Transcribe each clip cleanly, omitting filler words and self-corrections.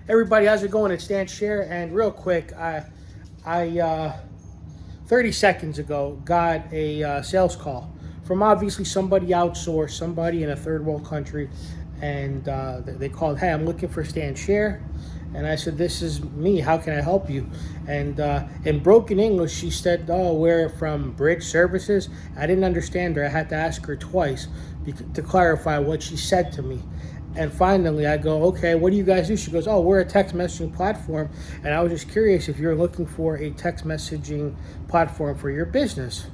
Everybody, how's it going? It's Sher, and real quick, I 30 seconds ago got a sales call from obviously somebody outsourced, somebody in a third world country, and they called, "Hey, I'm looking for Sher," and I said, "This is me. How can I help you?" And in broken English, she said, "Oh, we're from Bridge Services." I didn't understand her. I had to ask her twice to clarify what she said to me. And finally, I go, "Okay, what do you guys do?" She goes, "Oh, we're a text messaging platform." And I was just curious if you're looking for a text messaging platform for your business.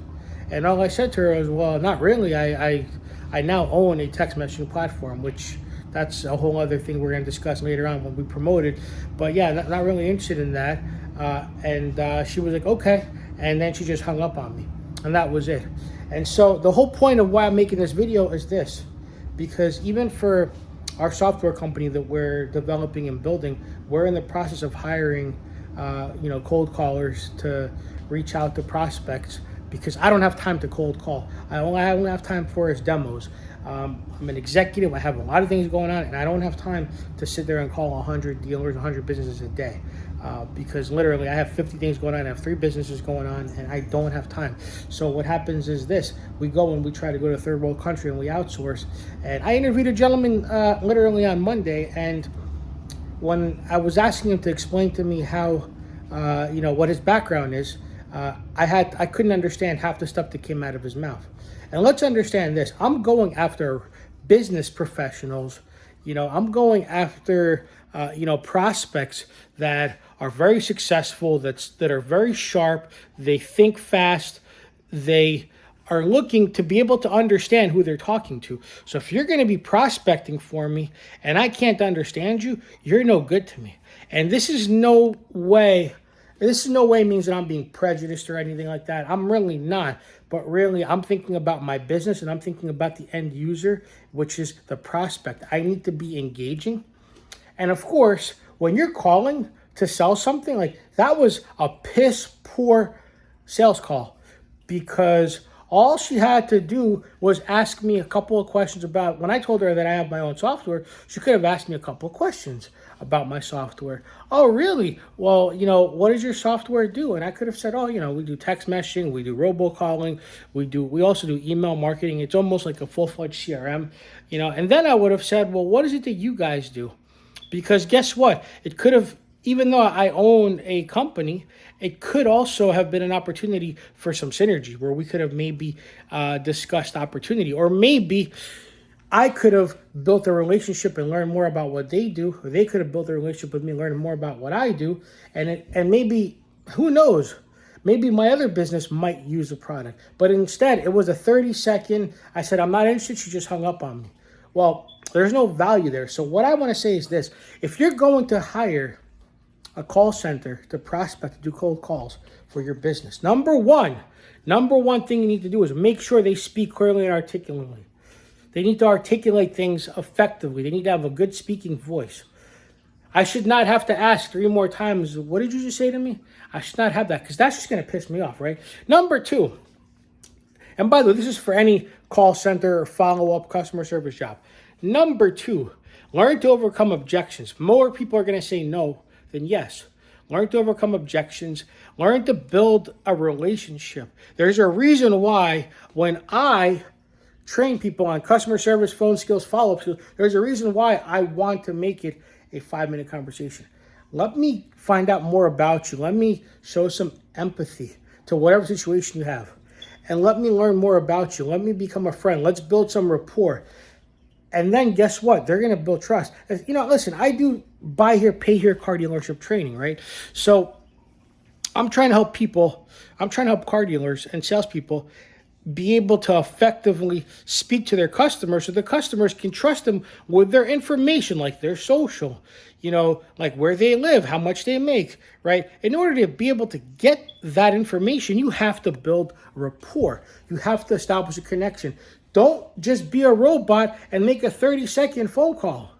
And all I said to her was, "Well, not really. I now own a text messaging platform," which that's a whole other thing we're going to discuss later on when we promote it. But yeah, not really interested in that. And she was like, "Okay." And then she just hung up on me. And that was it. And so the whole point of why I'm making this video is this. Because even for our software company that we're developing and building, we're in the process of hiring, cold callers to reach out to prospects because I don't have time to cold call. I only have time for is demos. I'm an executive. I have a lot of things going on, and I don't have time to sit there and call 100 dealers, 100 businesses a day. Because literally I have 50 things going on, I have 3 businesses going on, and I don't have time. So what happens is this: we go and we try to go to a third world country and we outsource. And I interviewed a gentleman literally on Monday, and when I was asking him to explain to me how, what his background is, I couldn't understand half the stuff that came out of his mouth. And let's understand this: I'm going after business professionals. I'm going after prospects that are very successful, that are very sharp. They think fast. They are looking to be able to understand who they're talking to. So if you're going to be prospecting for me and I can't understand you, you're no good to me. And this is no way means that I'm being prejudiced or anything like that. I'm really not. But really, I'm thinking about my business and I'm thinking about the end user, which is the prospect. I need to be engaging. And of course, when you're calling to sell something, like that was a piss poor sales call, because all she had to do was ask me a couple of questions about, when I told her that I have my own software, she could have asked me a couple of questions about my software. "Oh, really? Well, what does your software do?" And I could have said, "Oh, we do text messaging, we do robocalling, we also do email marketing. It's almost like a full-fledged CRM, And then I would have said, "Well, what is it that you guys do?" Because guess what? It could have, even though I own a company, it could also have been an opportunity for some synergy where we could have maybe discussed opportunity, or maybe I could have built a relationship and learned more about what they do, or they could have built a relationship with me and learned more about what I do, and maybe, who knows, maybe my other business might use the product. But instead, it was a 30-second, I said, "I'm not interested," she just hung up on me. Well, there's no value there. So what I want to say is this: if you're going to hire a call center to prospect, to do cold calls for your business, number one thing you need to do is make sure they speak clearly and articulately. They need to articulate things effectively. They need to have a good speaking voice. I should not have to ask 3 more times, "What did you just say to me?" I should not have that, because that's just going to piss me off, right? Number 2, and by the way, this is for any call center or follow-up customer service job. Number 2, learn to overcome objections. More people are going to say no than yes. Learn to overcome objections. Learn to build a relationship. There's a reason why when I train people on customer service, phone skills, follow-up skills, there's a reason why I want to make it a 5-minute conversation. Let me find out more about you. Let me show some empathy to whatever situation you have. And let me learn more about you. Let me become a friend. Let's build some rapport. And then guess what? They're going to build trust. Listen, I do buy here, pay here car dealership training, right? So I'm trying to help people. I'm trying to help car dealers and salespeople be able to effectively speak to their customers so the customers can trust them with their information, like their social, like where they live, how much they make, right? In order to be able to get that information, you have to build rapport. You have to establish a connection. Don't just be a robot and make a 30-second phone call,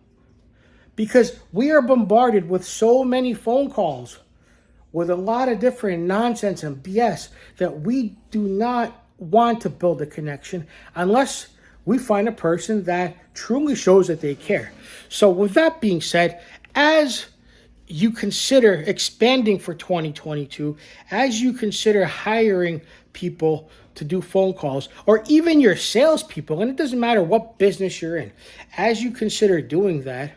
because we are bombarded with so many phone calls with a lot of different nonsense and BS that we do not want to build a connection unless we find a person that truly shows that they care. So with that being said, as you consider expanding for 2022, as you consider hiring people to do phone calls, or even your salespeople, and it doesn't matter what business you're in, as you consider doing that,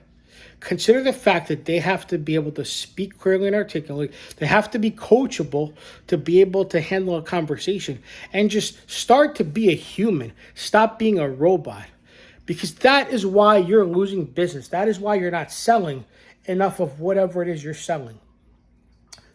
consider the fact that they have to be able to speak clearly and articulately. They have to be coachable to be able to handle a conversation, and just start to be a human. Stop being a robot, because that is why you're losing business. That is why you're not selling enough of whatever it is you're selling.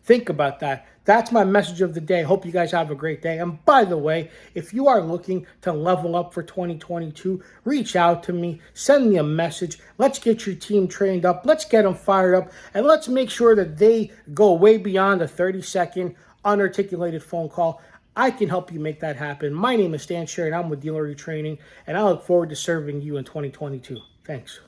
Think about that. That's my message of the day. Hope you guys have a great day. And by the way, if you are looking to level up for 2022, reach out to me, send me a message. Let's get your team trained up. Let's get them fired up. And let's make sure that they go way beyond a 30-second unarticulated phone call. I can help you make that happen. My name is Sher, and I'm with Dealer eTraining, and I look forward to serving you in 2022. Thanks.